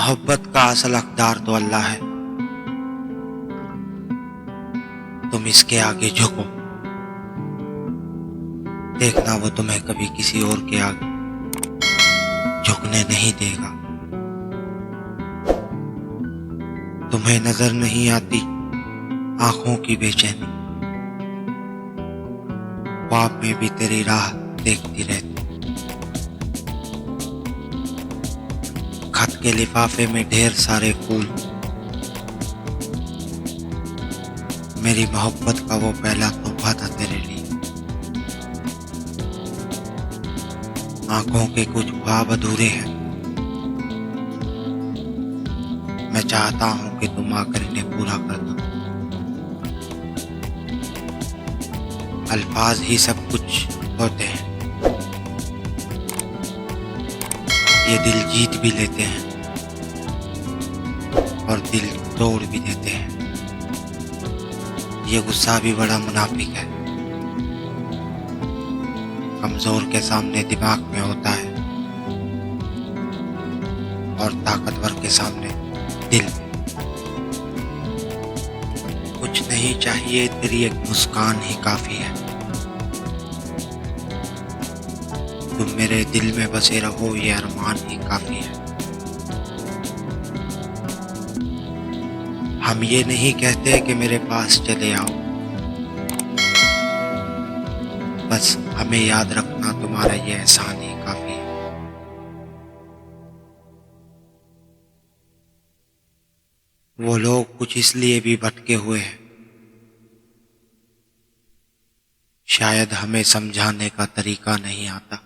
मोहब्बत का असल हकदार तो अल्लाह है। तुम इसके आगे झुको, देखना वो तुम्हें कभी किसी और के आगे झुकने नहीं देगा। तुम्हें नजर नहीं आती आंखों की बेचैनी, ख्वाब में भी तेरी राह देखती रहती। खत के लिफाफे में ढेर सारे फूल, मेरी मोहब्बत का वो पहला तोहफा था तेरे लिए। आंखों के कुछ ख्वाब अधूरे हैं, मैं चाहता हूं कि तुम आकर इन्हें पूरा कर दो। अल्फाज ही सब कुछ होते हैं, ये दिल जीत भी लेते हैं और दिल तोड़ भी देते हैं। ये गुस्सा भी बड़ा मुनाफिक है, कमजोर के सामने दिमाग में होता है और ताकतवर के सामने दिल में। कुछ नहीं चाहिए, तेरी एक मुस्कान ही काफी है। तुम मेरे दिल में बसे रहो, ये अरमान ही काफी है। हम ये नहीं कहते कि मेरे पास चले आओ, बस हमें याद रखना तुम्हारा ये एहसान ही काफी है। वो लोग कुछ इसलिए भी भटके हुए हैं, शायद हमें समझाने का तरीका नहीं आता।